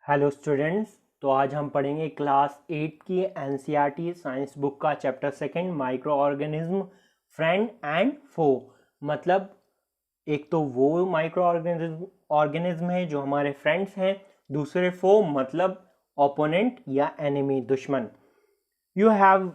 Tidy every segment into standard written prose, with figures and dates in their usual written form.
Hello students. तो आज हम पढ़ेंगे क्लास 8 की एनसीईआरटी साइंस बुक का chapter second microorganism friend and foe. मतलब एक तो वो माइक्रो ऑर्गेनिज्म है जो हमारे फ्रेंड्स हैं, दूसरे फो मतलब ओपोनेंट या एनिमी दुश्मन। You have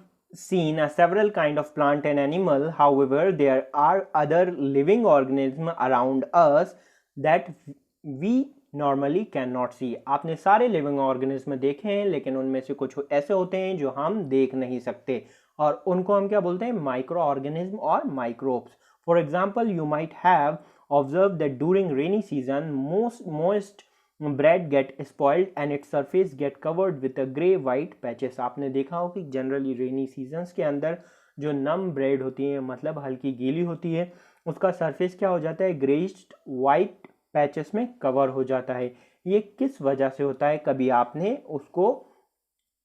seen several kind of plant and animal. However, there are other living organisms around us that we normally cannot see. आपने सारे living organism देखे हैं, लेकिन उनमें से कुछ ऐसे होते हैं जो हम देख नहीं सकते, और उनको हम क्या बोलते हैं? माइक्रो ऑर्गेनिज्म और microbes. For example, you might have observed that during rainy season most moist bread get spoiled and its surface get covered with a grey white patches. आपने देखा हो कि जनरली रेनी सीजन्स के अंदर जो नम bread होती है, मतलब हल्की गीली होती है, उसका सरफेस क्या हो जाता है? ग्रेइश वाइट पैचेस में कवर हो जाता है. ये किस वजह से होता है? कभी आपने उसको,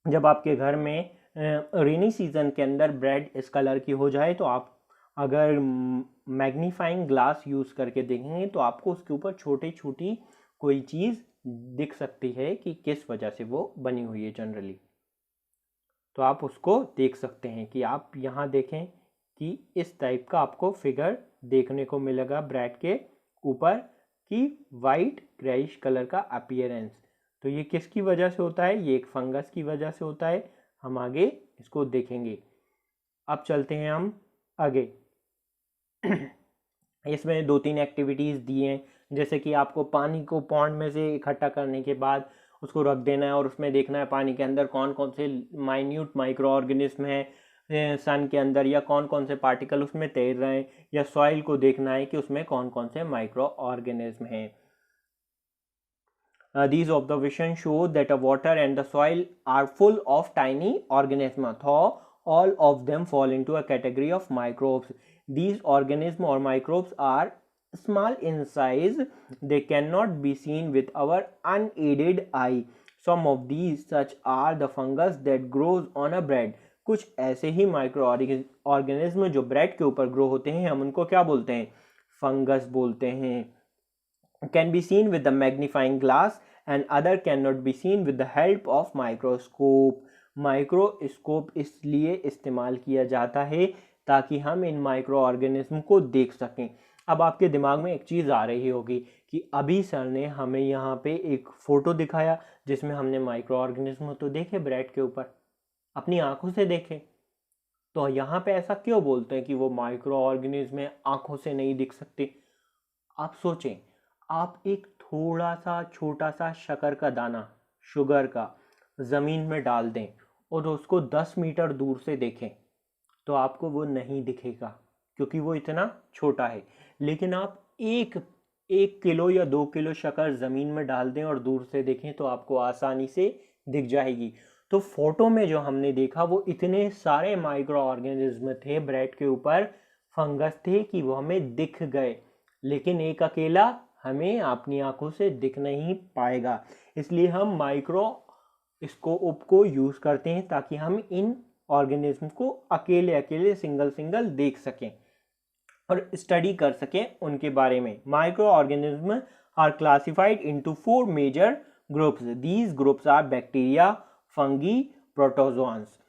जब आपके घर में रेनी सीजन के अंदर ब्रेड इस कलर की हो जाए, तो आप अगर मैग्नीफाइंग ग्लास यूज़ करके देखेंगे तो आपको उसके ऊपर छोटी छोटी कोई चीज़ दिख सकती है कि किस वजह से वो बनी हुई है जनरली. तो आप उसको देख सकते हैं कि आप यहाँ देखें कि इस टाइप का आपको फिगर देखने को मिलेगा ब्रेड के ऊपर कि वाइट ग्रेइश कलर का अपीयरेंस. तो ये किसकी वजह से होता है? ये एक फंगस की वजह से होता है. हम आगे इसको देखेंगे. अब चलते हैं हम आगे. इसमें 2-3 एक्टिविटीज़ दी हैं, जैसे कि आपको पानी को पॉन्ड में से इकट्ठा करने के बाद उसको रख देना है और उसमें देखना है पानी के अंदर कौन कौन से माइन्यूट माइक्रो ऑर्गेनिज्म हैं सन के अंदर, या कौन कौन से पार्टिकल उसमें तैर रहे हैं, या सॉइल को देखना है कि उसमें कौन कौन से माइक्रो ऑर्गेनिज्म हैं. These observations show that the water and the soil are full of tiny organisms, though all of them fall into a category of microbes. These organisms or microbes are small in size. They cannot be seen with our unaided eye. Some of these such are the fungus that grows on a bread. कुछ ऐसे ही micro organism जो bread के ऊपर grow होते हैं, हम उनको क्या बोलते हैं? फंगस बोलते हैं. Can be seen with the magnifying glass and other cannot be seen with the help of microscope. Microscope इसलिए इस्तेमाल किया जाता है ताकि हम इन माइक्रो ऑर्गेनिज्म को देख सकें. अब आपके दिमाग में एक चीज़ आ रही होगी कि अभी सर ने हमें यहाँ पे एक फ़ोटो दिखाया जिसमें हमने माइक्रो ऑर्गेनिज्म तो देखे ब्रेड के ऊपर, अपनी आंखों से देखे, तो यहाँ पे ऐसा क्यों बोलते हैं कि वो माइक्रो ऑर्गेनिज्म आंखों से नहीं दिख सकते? आप सोचें, आप एक थोड़ा सा छोटा सा शक्कर का दाना, शुगर का, ज़मीन में डाल दें और उसको 10 मीटर दूर से देखें तो आपको वो नहीं दिखेगा क्योंकि वो इतना छोटा है. लेकिन आप एक 1 किलो या 2 किलो शक्कर ज़मीन में डाल दें और दूर से देखें तो आपको आसानी से दिख जाएगी. तो फोटो में जो हमने देखा वो इतने सारे माइक्रो ऑर्गेनिज्म थे ब्रेड के ऊपर, फंगस थे, कि वो हमें दिख गए, लेकिन एक अकेला हमें अपनी आंखों से दिख नहीं पाएगा. इसलिए हम माइक्रो स्कोप को यूज़ करते हैं ताकि हम इन ऑर्गेनिज्म को अकेले अकेले सिंगल सिंगल देख सकें और स्टडी कर सकें उनके बारे में. Micro organism are classified into 4 major groups. These groups are bacteria, fungi, protozoans.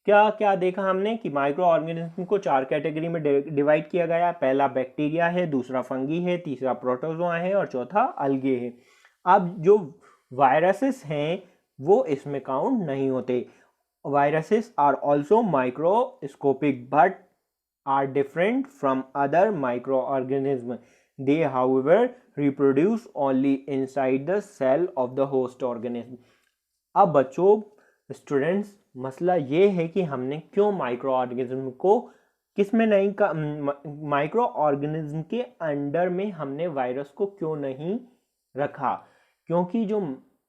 क्या क्या देखा हमने कि माइक्रो ऑर्गेनिज्म को 4 कैटेगरी में डिवाइड किया गया. पहला बैक्टीरिया है, दूसरा फंगी है, तीसरा प्रोटोजोआ है और चौथा अलगे है. अब जो वायरसेस हैं वो इसमें काउंट नहीं होते. Viruses are also microscopic but are different from other microorganisms. They, however, reproduce only inside the cell of the host organism. अब बच्चों, स्टूडेंट्स, मसला ये है कि हमने क्यों माइक्रो ऑर्गेनिज्म को किस में नहीं का माइक्रो ऑर्गेनिज्म के अंडर में हमने वायरस को क्यों नहीं रखा? क्योंकि जो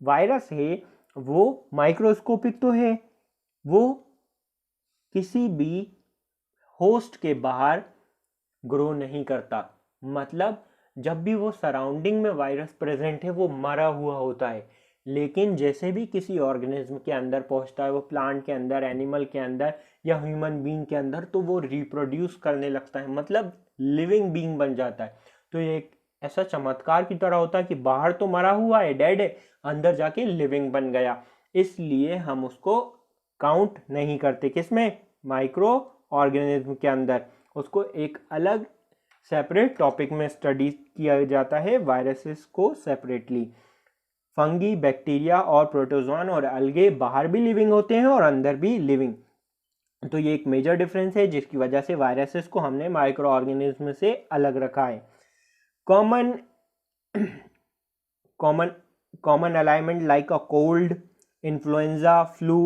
वायरस है वो माइक्रोस्कोपिक तो है, वो किसी भी होस्ट के बाहर ग्रो नहीं करता. मतलब जब भी वो सराउंडिंग में वायरस प्रेजेंट है वो मरा हुआ होता है, लेकिन जैसे भी किसी ऑर्गेनिज्म के अंदर पहुंचता है, वो प्लांट के अंदर, एनिमल के अंदर या ह्यूमन बीइंग के अंदर, तो वो रिप्रोड्यूस करने लगता है, मतलब लिविंग बीइंग बन जाता है. तो ये ऐसा चमत्कार की तरह होता है कि बाहर तो मरा हुआ है, डेड है, अंदर जाके लिविंग बन गया। इसलिए हम उसको काउंट नहीं करते, किसमें, माइक्रो ऑर्गेनिज्म के अंदर। उसको एक अलग सेपरेट टॉपिक में स्टडी किया जाता है, वायरसेस को सेपरेटली। फंगी, बैक्टीरिया और प्रोटोजोआन और अलगे बाहर भी लिविंग होते हैं और अंदर भी लिविंग। तो ये एक मेजर डिफरेंस है जिसकी वजह से वायरसेस को हमने माइक्रो ऑर्गेनिज्म से अलग रखा है। Common common alignment like a cold, influenza, flu,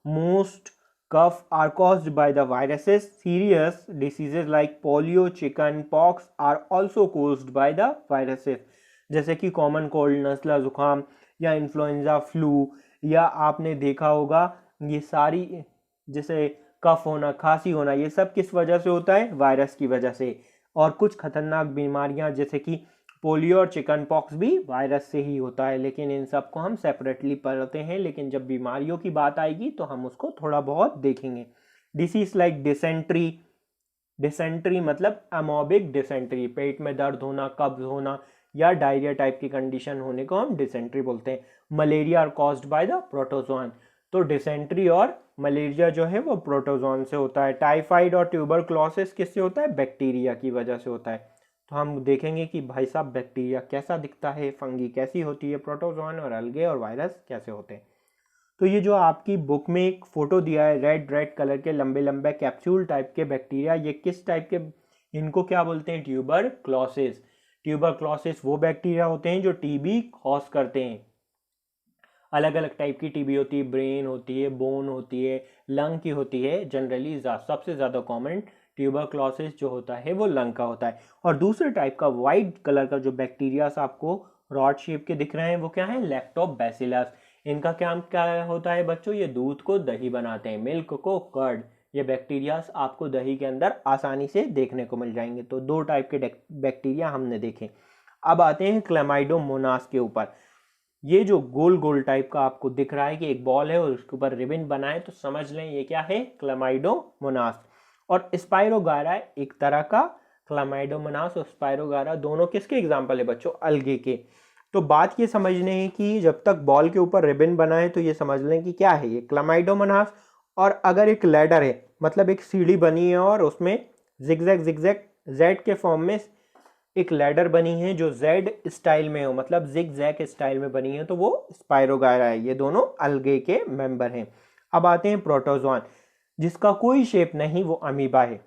most cough are caused by the viruses. Serious diseases like polio, chicken pox are also caused by the viruses. जैसे कि कॉमन कोल्ड, नज़ला ज़ुकाम या influenza, flu, या आपने देखा होगा ये सारी, जैसे कफ होना, खांसी होना, ये सब किस वजह से होता है, वायरस की वजह से। और कुछ खतरनाक बीमारियां जैसे कि पोलियो और चिकन पॉक्स भी वायरस से ही होता है, लेकिन इन सब को हम सेपरेटली पढ़ते हैं। लेकिन जब बीमारियों की बात आएगी तो हम उसको थोड़ा बहुत देखेंगे। डिसीज लाइक डिसेंट्री, डिसेंट्री मतलब अमोबिक डिसेंट्री, पेट में दर्द होना, कब्ज होना या डायरिया टाइप की कंडीशन होने को हम डिसेंट्री बोलते हैं। Malaria are caused by the protozoan, तो डिसेंट्री और मलेरिया जो है वो प्रोटोजोआन से होता है। टाइफाइड और ट्यूबरक्लोसिस किससे होता है, बैक्टीरिया की वजह से होता है। तो हम देखेंगे कि भाई साहब बैक्टीरिया कैसा दिखता है, फंगी कैसी होती है, प्रोटोजोआन और अलगे और वायरस कैसे होते हैं। तो ये जो आपकी बुक में एक फोटो दिया है, रेड रेड कलर के लंबे लंबे कैप्सूल टाइप के बैक्टीरिया, ये किस टाइप के, इनको क्या बोलते हैं, ट्यूबरक्लोसिस। ट्यूबरक्लोसिस वो बैक्टीरिया होते हैं जो टीबी कॉज करते हैं। अलग अलग टाइप की टीबी होती है, ब्रेन होती है, बोन होती है, लंग की होती है। जनरली सबसे ज़्यादा कॉमन ट्यूबरक्लोसिस जो होता है वो लंग का होता है। और दूसरे टाइप का वाइट कलर का जो बैक्टीरियास आपको रॉड शेप के दिख रहे हैं वो क्या है, लैक्टोबैसिलस। इनका काम क्या होता है बच्चों, ये दूध को दही बनाते हैं, मिल्क को कर्ड। ये बैक्टीरियास आपको दही के अंदर आसानी से देखने को मिल जाएंगे। तो दो टाइप के बैक्टीरिया हमने देखे। अब आते हैं क्लेमाइडोमोनास के ऊपर। ये जो गोल गोल टाइप का आपको दिख रहा है कि एक बॉल है और उसके ऊपर रिबन बना है, तो समझ लें ये क्या है, क्लेमाइडोमोनास। और स्पाइरोगारा एक तरह का, क्लेमाइडोमोनास और स्पाइरोगारा दोनों किसके एग्जाम्पल है बच्चों, अलगे के। तो बात ये समझने है कि जब तक बॉल के ऊपर रिबन बना है तो ये समझ लें कि क्या है, ये क्लेमाइडोमोनास। और अगर एक लैडर है, मतलब एक सीढ़ी बनी है और उसमें जिगजैग जिगजैग जेड के फॉर्म में एक लैडर बनी है जो जेड स्टाइल में हो, मतलब जिग जैग स्टाइल में बनी है, तो वो स्पाइरोगायरा है। ये दोनों अलगे के मेंबर हैं। अब आते हैं प्रोटोजोआन, जिसका कोई शेप नहीं, वो अमीबा है।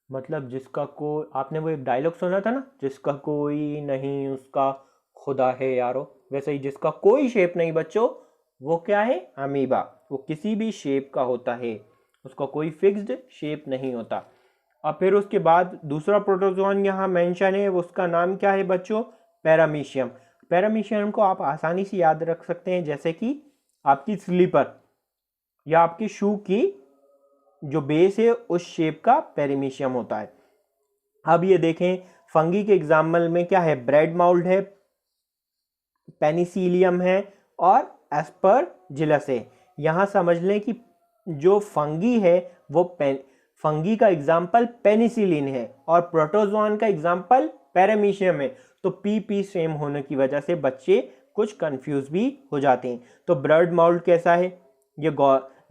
मतलब जिसका कोई, आपने वो एक डायलॉग सुना था ना, जिसका कोई नहीं उसका खुदा है यारो, वैसे ही जिसका कोई शेप नहीं बच्चों, वो क्या है, अमीबा। वो किसी भी शेप का होता है, उसका कोई फिक्स्ड शेप नहीं होता। और फिर उसके बाद दूसरा प्रोटोजोआन यहाँ मेंशन है, उसका नाम क्या है बच्चों, पैरामीशियम। पैरामीशियम को आप आसानी से याद रख सकते हैं, जैसे कि आपकी स्लीपर या आपकी शू की जो बेस है उस शेप का पैरामीशियम होता है। अब ये देखें फंगी के एग्जाम्पल में क्या है, ब्रेड माउल्ड है, पेनिसिलियम है और एस्परजिलस है। यहाँ समझ लें कि जो फंगी है वो फंगी का एग्जाम्पल पेनिसिलिन है और प्रोटोजोआन का एग्जाम्पल पैरामीशियम है। तो पी सेम होने की वजह से बच्चे कुछ कंफ्यूज भी हो जाते हैं। तो ब्रेड माउल्ड कैसा है, ये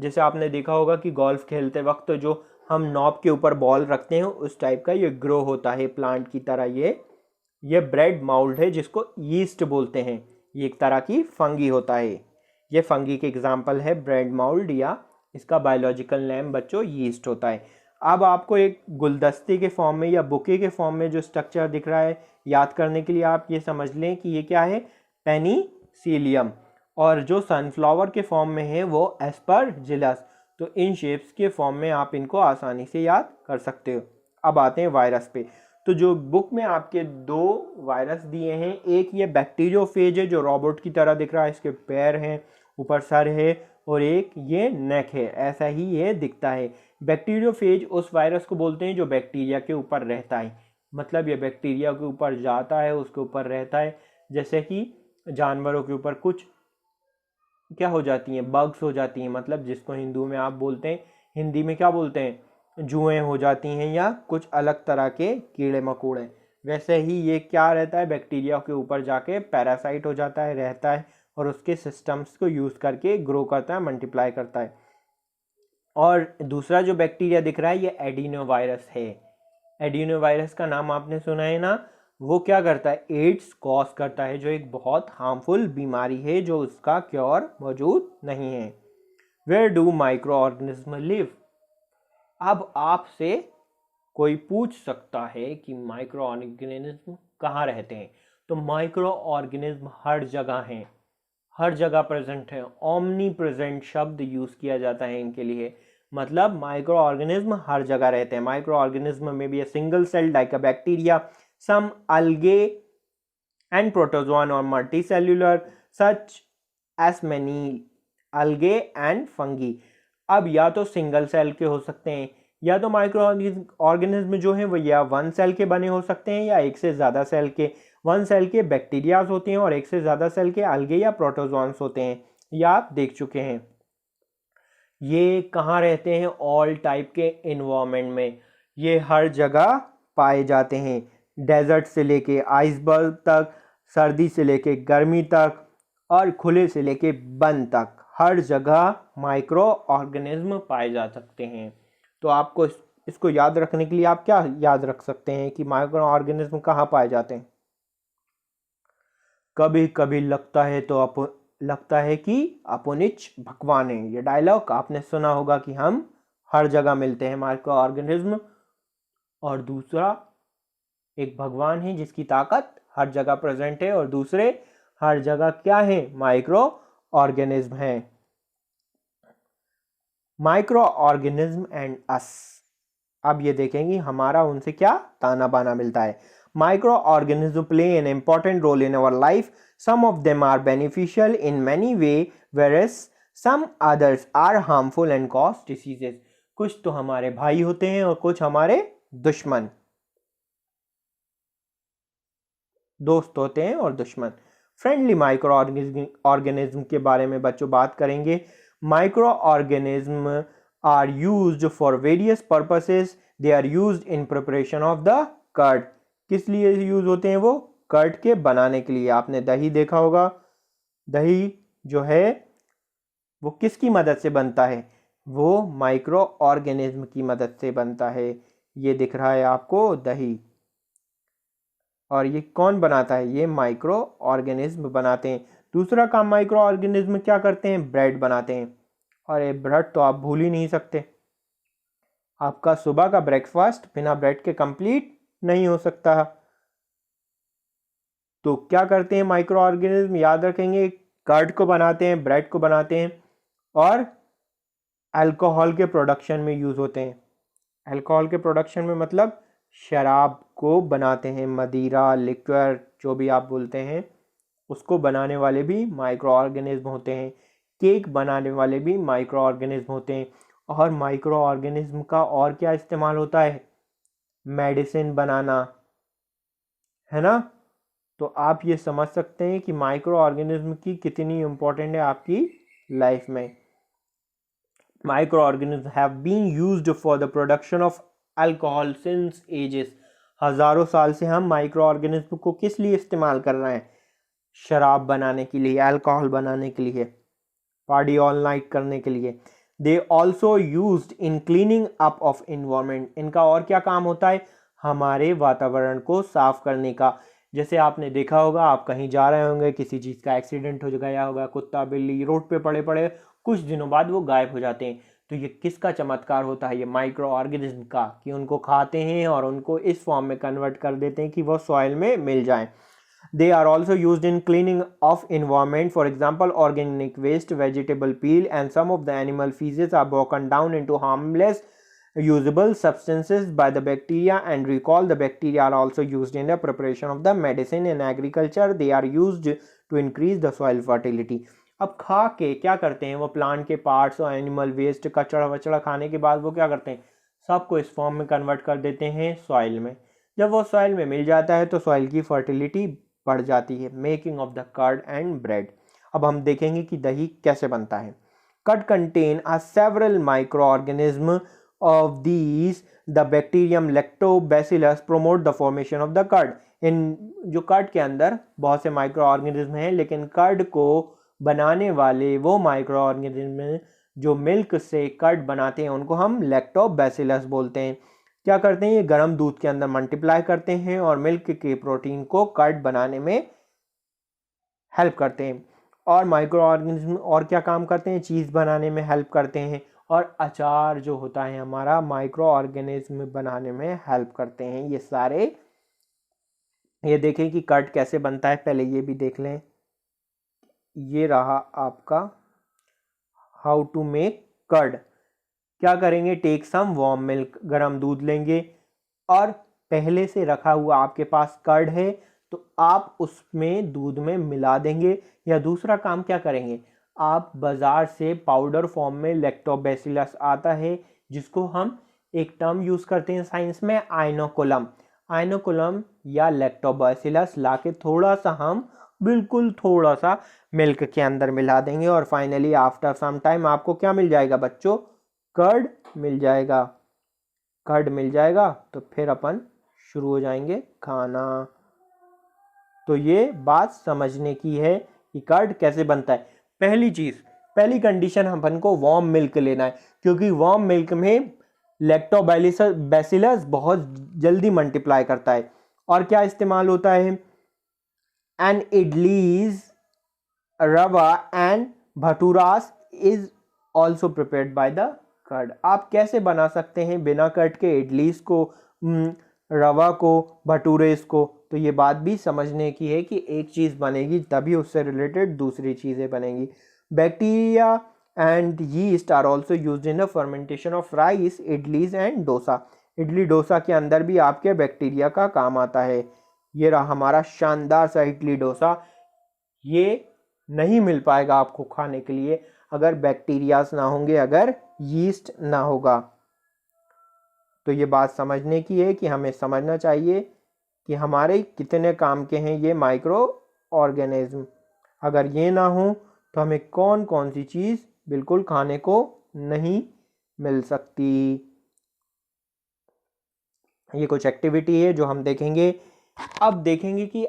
जैसे आपने देखा होगा कि गोल्फ खेलते वक्त जो हम नॉब के ऊपर बॉल रखते हैं उस टाइप का ये ग्रो होता है प्लांट की तरह। ये ब्रेड माउल्ड है जिसको यीस्ट बोलते हैं, ये एक तरह की फंगी होता है। ये फंगी के एग्जाम्पल है ब्रेड माउल्ड, या इसका बायोलॉजिकल नेम बच्चों यीस्ट होता है। अब आपको एक गुलदस्ते के फॉर्म में या बुके के फॉर्म में जो स्ट्रक्चर दिख रहा है, याद करने के लिए आप ये समझ लें कि ये क्या है, पेनिसिलियम। और जो सनफ्लावर के फॉर्म में है वो एस्परजिलस। तो इन शेप्स के फॉर्म में आप इनको आसानी से याद कर सकते हो। अब आते हैं वायरस पे। तो जो बुक में आपके दो वायरस दिए हैं, एक ये बैक्टीरियोफेज है जो रोबोट की तरह दिख रहा है, इसके पैर हैं, ऊपर सर है, और एक ये नेक है, ऐसा ही ये दिखता है। बैक्टीरियोफेज उस वायरस को बोलते हैं जो बैक्टीरिया के ऊपर रहता है, मतलब ये बैक्टीरिया के ऊपर जाता है, उसके ऊपर रहता है। जैसे कि जानवरों के ऊपर कुछ क्या हो जाती हैं, बग्स हो जाती हैं, मतलब जिसको हिंदू में आप बोलते हैं, हिंदी में क्या बोलते हैं, जुएं हो जाती हैं, या कुछ अलग तरह के कीड़े मकोड़े। वैसे ही ये क्या रहता है, बैक्टीरिया के ऊपर जाके पैरासाइट हो जाता है, रहता है और उसके सिस्टम्स को यूज़ करके ग्रो करता है, मल्टीप्लाई करता है। और दूसरा जो बैक्टीरिया दिख रहा है ये एडिनोवायरस है। एडिनोवायरस का नाम आपने सुना है ना। वो क्या करता है, एड्स कॉज करता है, जो एक बहुत हार्मफुल बीमारी है जो उसका क्योर मौजूद नहीं है। Where do micro organism live. अब आपसे कोई पूछ सकता है कि माइक्रो ऑर्गेनिज्म कहाँ रहते हैं। तो माइक्रो ऑर्गेनिज्म हर जगह हैं, हर जगह प्रेजेंट है। ओमनी प्रेजेंट शब्द यूज किया जाता है इनके लिए, मतलब माइक्रो ऑर्गेनिज्म हर जगह रहते हैं। माइक्रो ऑर्गेनिज्म में भी single cell like a bacteria, some algae and protozoan or multicellular such as many algae and fungi। अब या तो सिंगल सेल के हो सकते हैं, या तो माइक्रो ऑर्गेनिज्म जो है वो या वन सेल के बने हो सकते हैं या एक से ज़्यादा सेल के। वन सेल के बैक्टीरियाज होते हैं और एक से ज़्यादा सेल के algae या प्रोटोजोन्स होते हैं, या आप देख चुके हैं। ये कहाँ रहते हैं, ऑल टाइप के इन्वायरमेंट में, ये हर जगह पाए जाते हैं। डेजर्ट से लेके आइसबर्ग तक, सर्दी से लेके गर्मी तक, और खुले से लेके बंद तक, हर जगह माइक्रो ऑर्गेनिज्म पाए जा सकते हैं। तो आपको इसको याद रखने के लिए आप क्या याद रख सकते हैं कि माइक्रो ऑर्गेनिज्म कहाँ पाए जाते हैं। कभी कभी लगता है कि अपुनिच भगवान है। ये डायलॉग आपने सुना होगा कि हम हर जगह मिलते हैं माइक्रो ऑर्गेनिज्म, और दूसरा एक भगवान है जिसकी ताकत हर जगह प्रेजेंट है, और दूसरे हर जगह क्या है, माइक्रो ऑर्गेनिज्म है। माइक्रो ऑर्गेनिज्म एंड अस। अब ये देखेंगे हमारा उनसे क्या ताना बाना मिलता है। Micro organism play an important role in our life. Some of them are beneficial in many way, whereas some others are harmful and cause diseases। कुछ तो हमारे भाई होते हैं और कुछ हमारे दुश्मन, दोस्त होते हैं और दुश्मन। फ्रेंडली माइक्रो ऑर्गेनिज्म के बारे में बच्चों बात करेंगे। Micro organism are used for various purposes. They are used in preparation of the curd. किस लिए यूज होते हैं वो, कर्ड के बनाने के लिए। आपने दही देखा होगा, दही जो है वो किसकी मदद से बनता है, वो माइक्रो ऑर्गेनिज्म की मदद से बनता है। ये दिख रहा है आपको दही, और ये कौन बनाता है, ये माइक्रो ऑर्गेनिज्म बनाते हैं। दूसरा काम माइक्रो ऑर्गेनिज्म क्या करते हैं, ब्रेड बनाते हैं। और ये ब्रेड तो आप भूल ही नहीं सकते, आपका सुबह का ब्रेकफास्ट बिना ब्रेड के कंप्लीट नहीं हो सकता। तो क्या करते हैं माइक्रो ऑर्गेनिज्म, याद रखेंगे, कर्ड को बनाते हैं, ब्रेड को बनाते हैं, और अल्कोहल के प्रोडक्शन में यूज होते हैं। अल्कोहल के प्रोडक्शन में मतलब शराब को बनाते हैं, मदिरा, लिक्वर, जो भी आप बोलते हैं, उसको बनाने वाले भी माइक्रो ऑर्गेनिज्म होते हैं। केक बनाने वाले भी माइक्रो ऑर्गेनिज्म होते हैं। और माइक्रो ऑर्गेनिज्म का और क्या इस्तेमाल होता है, मेडिसिन बनाना, है ना। तो आप ये समझ सकते हैं कि माइक्रो ऑर्गेनिज्म की कितनी इंपॉर्टेंट है आपकी लाइफ में। Microorganisms have been used for the production of alcohol since ages। हजारों साल से हम माइक्रो ऑर्गेनिज्म को किस लिए इस्तेमाल कर रहे हैं, शराब बनाने के लिए, अल्कोहल बनाने के लिए, पार्टी ऑल नाइट करने के लिए। They also used in cleaning up of environment. इनका और क्या काम होता है, हमारे वातावरण को साफ करने का। जैसे आपने देखा होगा, आप कहीं जा रहे होंगे, किसी चीज़ का एक्सीडेंट हो गया होगा, कुत्ता बिल्ली रोड पे पड़े पड़े, कुछ दिनों बाद वो गायब हो जाते हैं। तो ये किसका चमत्कार होता है, ये माइक्रो ऑर्गेनिज्म का, कि उनको खाते हैं और उनको इस फॉर्म में कन्वर्ट कर देते हैं कि वो सॉइल में मिल जाएं। They are also used in cleaning of environment. For example, organic waste, vegetable peel, and some of the animal feces are broken down into harmless, usable substances by the bacteria. And recall, the bacteria are also used in the preparation of the medicine in agriculture. They are used to increase the soil fertility. अब खा के क्या करते हैं, वो plant के parts और animal waste, कचरा वचड़ा खाने के बाद वो क्या करते हैं, सबको इस फॉर्म में कन्वर्ट कर देते हैं सॉइल में। जब वो सॉइल में मिल जाता है तो सॉइल की फर्टिलिटी बढ़ जाती है। Making of the curd and bread. अब हम देखेंगे कि दही कैसे बनता है। Curd contain are several micro organism of these the bacterium lactobacillus promote the formation of the curd. इन जो कर्ड के अंदर बहुत से माइक्रो ऑर्गेनिज्म हैं, लेकिन कर्ड को बनाने वाले वो माइक्रो ऑर्गेनिज्म जो मिल्क से कर्ड बनाते हैं उनको हम लैक्टोबैसिलस बोलते हैं। क्या करते हैं, ये गर्म दूध के अंदर मल्टीप्लाई करते हैं और मिल्क के प्रोटीन को कर्ड बनाने में हेल्प करते हैं। और माइक्रो ऑर्गेनिज्म और क्या काम करते हैं, चीज़ बनाने में हेल्प करते हैं। और अचार जो होता है हमारा माइक्रो ऑर्गेनिज्म बनाने में हेल्प करते हैं। ये सारे, ये देखें कि कर्ड कैसे बनता है, पहले ये भी देख लें। ये रहा आपका हाउ टू मेक कर्ड। क्या करेंगे, टेक सम वार्म मिल्क, गर्म दूध लेंगे और पहले से रखा हुआ आपके पास कर्ड है तो आप उसमें दूध में मिला देंगे। या दूसरा काम क्या करेंगे, आप बाजार से पाउडर फॉर्म में लैक्टोबैसिलस आता है, जिसको हम एक टर्म यूज करते हैं साइंस में, आइनोकुलम। आइनोकुलम या लैक्टोबैसिलस लाके थोड़ा सा हम बिल्कुल थोड़ा सा मिल्क के अंदर मिला देंगे और फाइनली आफ्टर सम टाइम आपको क्या मिल जाएगा बच्चों, कर्ड मिल जाएगा। कर्ड मिल जाएगा तो फिर अपन शुरू हो जाएंगे खाना। तो ये बात समझने की है कि कर्ड कैसे बनता है। पहली चीज, पहली कंडीशन अपन को वार्म मिल्क लेना है, क्योंकि वार्म मिल्क में लैक्टोबैसिलस बहुत जल्दी मल्टीप्लाई करता है। और क्या इस्तेमाल होता है, and idlis, rava and bhaturas is also prepared by the curd. आप कैसे बना सकते हैं बिना कर्ड के इडलीस को, रवा को, भटूरेस को। तो ये बात भी समझने की है कि एक चीज़ बनेगी तभी उससे रिलेटेड दूसरी चीज़ें बनेंगी। Bacteria and yeast are also use in the fermentation of rice, idlis and dosa. Idli dosa के अंदर भी आपके बैक्टीरिया का काम आता है। ये रहा हमारा शानदार सा इडली डोसा। ये नहीं मिल पाएगा आपको खाने के लिए अगर बैक्टीरियाज ना होंगे, अगर यीस्ट ना होगा। तो ये बात समझने की है कि हमें समझना चाहिए कि हमारे कितने काम के हैं ये माइक्रो ऑर्गेनिज्म। अगर ये ना हो तो हमें कौन कौन सी चीज़ बिल्कुल खाने को नहीं मिल सकती। ये कुछ एक्टिविटी है जो हम देखेंगे। अब देखेंगे कि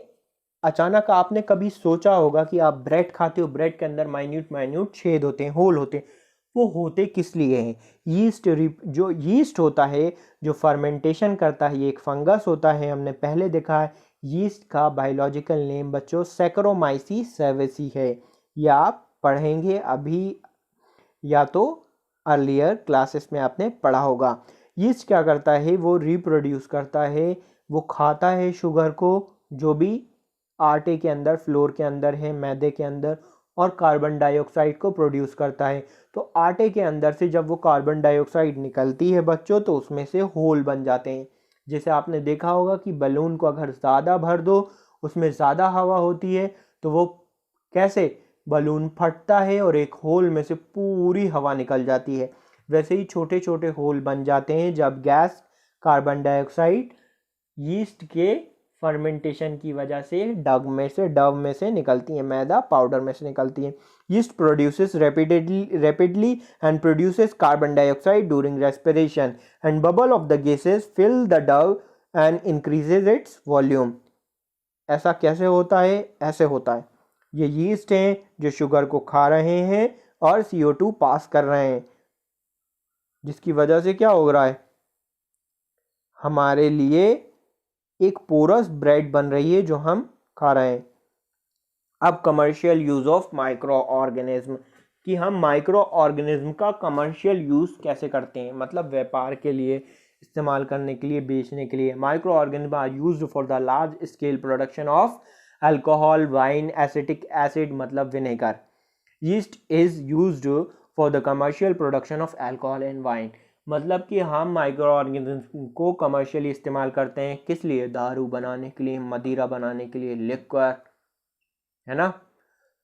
अचानक आपने कभी सोचा होगा कि आप ब्रेड खाते हो, ब्रेड के अंदर माइन्यूट माइन्यूट छेद होते हैं, होल होते हैं। वो होते किस लिए हैं, यीस्ट, जो यीस्ट होता है जो फर्मेंटेशन करता है, ये एक फंगस होता है, हमने पहले देखा है। यीस्ट का बायोलॉजिकल नेम बच्चों सैकरोमाइसीस सेरेसी है। ये आप पढ़ेंगे अभी या तो अर्लियर क्लासेस में आपने पढ़ा होगा। यीस्ट क्या करता है, वो रिप्रोड्यूस करता है, वो खाता है शुगर को जो भी आटे के अंदर, फ्लोर के अंदर है, मैदे के अंदर, और कार्बन डाइऑक्साइड को प्रोड्यूस करता है। तो आटे के अंदर से जब वो कार्बन डाइऑक्साइड निकलती है बच्चों तो उसमें से होल बन जाते हैं। जैसे आपने देखा होगा कि बलून को अगर ज़्यादा भर दो, उसमें ज़्यादा हवा होती है तो वो कैसे बलून फटता है और एक होल में से पूरी हवा निकल जाती है। वैसे ही छोटे छोटे होल बन जाते हैं जब गैस, कार्बन डाइऑक्साइड यीस्ट के फर्मेंटेशन की वजह से डव में से निकलती है, मैदा पाउडर में से निकलती है। Yeast produces rapidly and produces carbon dioxide during respiration and bubble of the gases fill the dough and increases its volume। ऐसा कैसे होता है, ऐसे होता है, ये यीस्ट हैं जो शुगर को खा रहे हैं और CO2 पास कर रहे हैं, जिसकी वजह से क्या हो रहा है, हमारे लिए एक पोरस ब्रेड बन रही है जो हम खा रहे हैं। अब commercial use of micro organism, कि हम माइक्रो ऑर्गेनिज्म का कमर्शियल यूज कैसे करते हैं, मतलब व्यापार के लिए इस्तेमाल करने के लिए, बेचने के लिए। Micro organism are used for the large scale production of alcohol, wine, acetic acid मतलब vinegar. Yeast is used for the commercial production of alcohol and wine, मतलब कि हम माइक्रो ऑर्गेनिज्म को कमर्शियली इस्तेमाल करते हैं किस लिए, दारू बनाने के लिए, मदिरा बनाने के लिए, लिक्वर, है ना।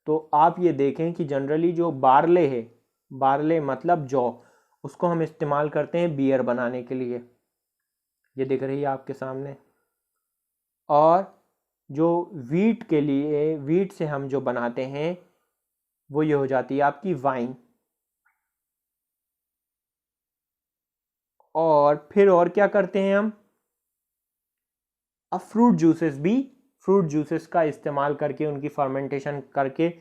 तो आप ये देखें कि जनरली जो बार्ले है, बार्ले मतलब जौ, उसको हम इस्तेमाल करते हैं बियर बनाने के लिए, ये दिख रही है आपके सामने। और जो वीट के लिए, वीट से हम जो बनाते हैं वो ये हो जाती है आपकी वाइन। और फिर और क्या करते हैं हम, अब फ्रूट जूसेस का इस्तेमाल करके उनकी फर्मेंटेशन करके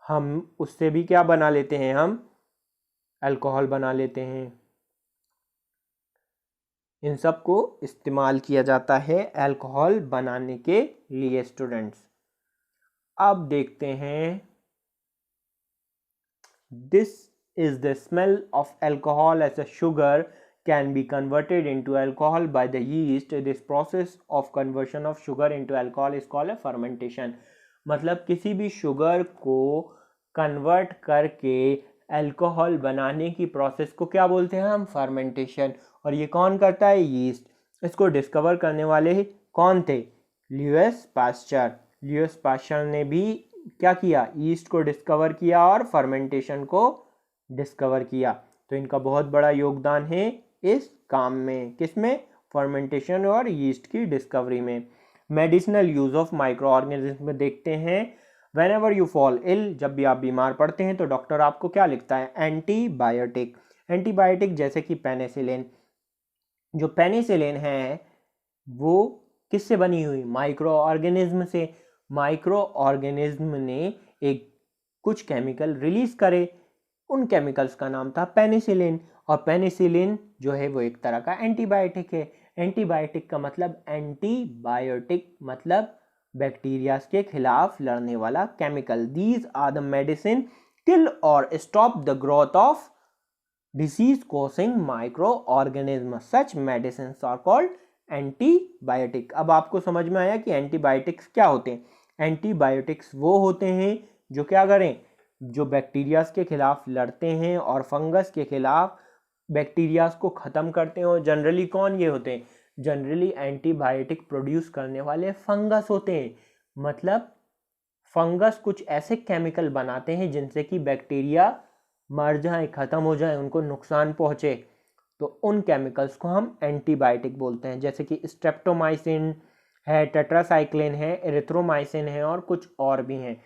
हम उससे भी क्या बना लेते हैं, हम अल्कोहल बना लेते हैं। इन सब को इस्तेमाल किया जाता है अल्कोहल बनाने के लिए स्टूडेंट्स। अब देखते हैं, this is the smell of alcohol as a sugar can be converted into alcohol by the yeast. This process of conversion of sugar into alcohol is called a fermentation. मतलब किसी भी sugar को convert करके alcohol बनाने की process को क्या बोलते हैं हम, फर्मेंटेशन। और ये कौन करता है, यीस्ट। इसको डिस्कवर करने वाले कौन थे, ल्यूइस पास्चर। ल्यूइस पास्चर ने भी क्या किया, यीस्ट को डिस्कवर किया और फर्मेंटेशन को डिस्कवर किया। तो इनका बहुत बड़ा योगदान है इस काम में, किसमें, फर्मेंटेशन और यीस्ट की डिस्कवरी में। Medicinal use of micro organism में देखते हैं, whenever you fall ill, जब भी आप बीमार पड़ते हैं तो डॉक्टर आपको क्या लिखता है, एंटीबायोटिक। एंटीबायोटिक जैसे कि पेनिसिलिन। जो पेनिसिलिन है वो किससे बनी हुई, माइक्रो ऑर्गेनिज्म से। माइक्रो ऑर्गेनिज्म ने एक कुछ केमिकल रिलीज करे, उन केमिकल्स का नाम था पेनिसिलिन। और पेनिसिलिन जो है वो एक तरह का एंटीबायोटिक है। एंटीबायोटिक का मतलब एंटीबायोटिक मतलब बैक्टीरिया के खिलाफ लड़ने वाला chemical. These are the medicine kill or stop the growth of disease causing microorganism. Such medicine are called antibiotic. अब आपको समझ में आया कि एंटीबायोटिक्स क्या होते हैं। एंटीबायोटिक्स वो होते हैं जो क्या करें, जो बैक्टीरियाज के खिलाफ लड़ते हैं और फंगस के खिलाफ बैक्टीरियाज को ख़त्म करते हैं। और जनरली कौन ये होते हैं, जनरली एंटीबायोटिक प्रोड्यूस करने वाले फंगस होते हैं। मतलब फंगस कुछ ऐसे केमिकल बनाते हैं जिनसे कि बैक्टीरिया मर जाए, ख़त्म हो जाए, उनको नुकसान पहुँचे। तो उन केमिकल्स को हम एंटीबायोटिक बोलते हैं, जैसे कि स्ट्रेप्टोमाइसिन है, टेट्रासाइक्लिन है, एरिथ्रोमाइसिन है और कुछ और भी हैं।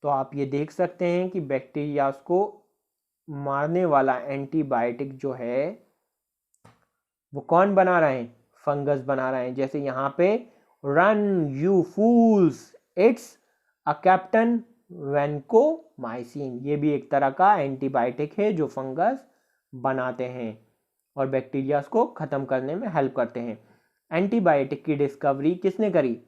तो आप ये देख सकते हैं कि बैक्टीरियाज को मारने वाला एंटीबायोटिक जो है वो कौन बना रहे हैं, फंगस बना रहे हैं। जैसे यहाँ पे run you fools, it's a captain vancomycin, ये भी एक तरह का एंटीबायोटिक है जो फंगस बनाते हैं और बैक्टीरियाज को ख़त्म करने में हेल्प करते हैं। एंटीबायोटिक की डिस्कवरी किसने करी,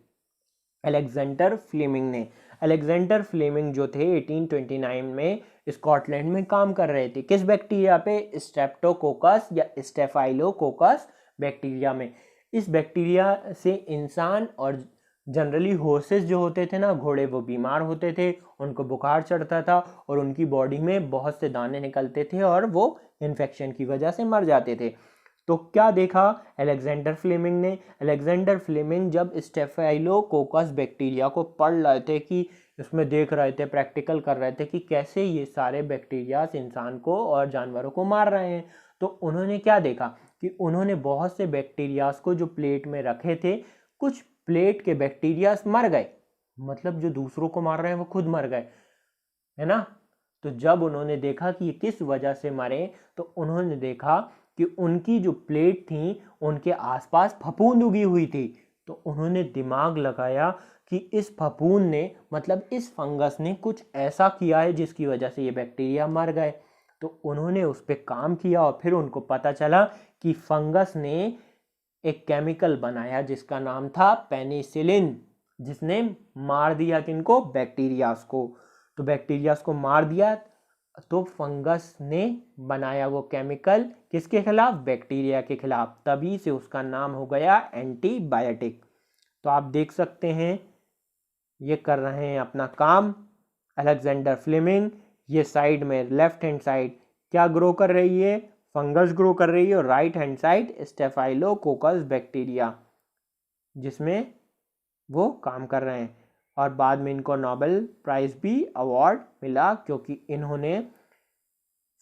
अलेक्जेंडर फ्लेमिंग ने। अलेक्जेंडर फ्लेमिंग जो थे 1829 में स्कॉटलैंड में काम कर रहे थे, किस बैक्टीरिया पे, स्ट्रेप्टोकोकस या स्टेफाइलोकोकस बैक्टीरिया में। इस बैक्टीरिया से इंसान और जनरली हॉर्सेस जो होते थे ना, घोड़े, वो बीमार होते थे, उनको बुखार चढ़ता था और उनकी बॉडी में बहुत से दाने निकलते थे और वो इन्फेक्शन की वजह से मर जाते थे। तो क्या देखा अलेक्जेंडर फ्लेमिंग ने, अलेक्जेंडर फ्लेमिंग जब स्टेफाइलोकोकस बैक्टीरिया को पढ़ रहे थे, कि उसमें देख रहे थे, प्रैक्टिकल कर रहे थे कि कैसे ये सारे बैक्टीरियाज इंसान को और जानवरों को मार रहे हैं, तो उन्होंने क्या देखा कि उन्होंने बहुत से बैक्टीरियाज को जो प्लेट में रखे थे, कुछ प्लेट के बैक्टीरियाज मर गए, मतलब जो दूसरों को मार रहे हैं वो खुद मर गए, है ना। तो जब उन्होंने देखा कि ये किस वजह से मरे, तो उन्होंने देखा कि उनकी जो प्लेट थी उनके आसपास फफूंद उगी हुई थी। तो उन्होंने दिमाग लगाया कि इस फफूंद ने, मतलब इस फंगस ने कुछ ऐसा किया है जिसकी वजह से ये बैक्टीरिया मर गए। तो उन्होंने उस पर काम किया और फिर उनको पता चला कि फंगस ने एक केमिकल बनाया जिसका नाम था पेनिसिलिन, जिसने मार दिया किनको, बैक्टीरियाज को। तो बैक्टीरियाज को मार दिया, तो फंगस ने बनाया वो केमिकल किसके खिलाफ, बैक्टीरिया के खिलाफ, तभी से उसका नाम हो गया एंटीबायोटिक। तो आप देख सकते हैं ये कर रहे हैं अपना काम अलेक्जेंडर फ्लेमिंग। ये साइड में लेफ्ट हैंड साइड क्या ग्रो कर रही है, फंगस ग्रो कर रही है, और right hand side staphylococcus bacteria, जिसमें वो काम कर रहे हैं। और बाद में इनको नोबेल प्राइज भी अवार्ड मिला, क्योंकि इन्होंने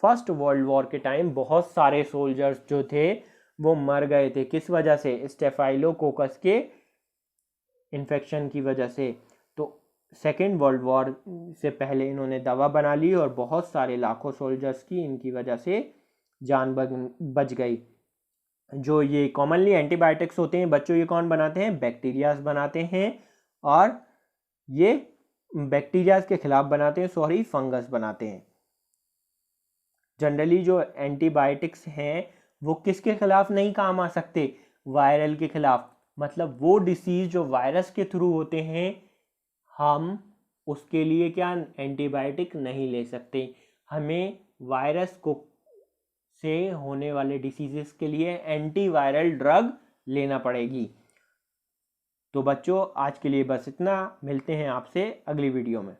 फर्स्ट वर्ल्ड वॉर के टाइम बहुत सारे सोल्जर्स जो थे वो मर गए थे, किस वजह से, स्टेफाइलोकोकस के इन्फेक्शन की वजह से। तो सेकेंड वर्ल्ड वॉर से पहले इन्होंने दवा बना ली और बहुत सारे लाखों सोल्जर्स की इनकी वजह से जान बच गई। जो ये कॉमनली एंटीबायोटिक्स होते हैं बच्चों, ये कौन बनाते हैं? बैक्टीरियाज बनाते हैं, और ये बैक्टीरियाज के खिलाफ बनाते हैं, सॉरी फंगस बनाते हैं। जनरली जो एंटीबायोटिक्स हैं वो किसके खिलाफ नहीं काम आ सकते? वायरल के खिलाफ। मतलब वो डिसीज जो वायरस के थ्रू होते हैं, हम उसके लिए क्या एंटीबायोटिक नहीं ले सकते। हमें वायरस को से होने वाले डिसीजेस के लिए एंटीवायरल ड्रग लेना पड़ेगी। तो बच्चों आज के लिए बस इतना, मिलते हैं आपसे अगली वीडियो में।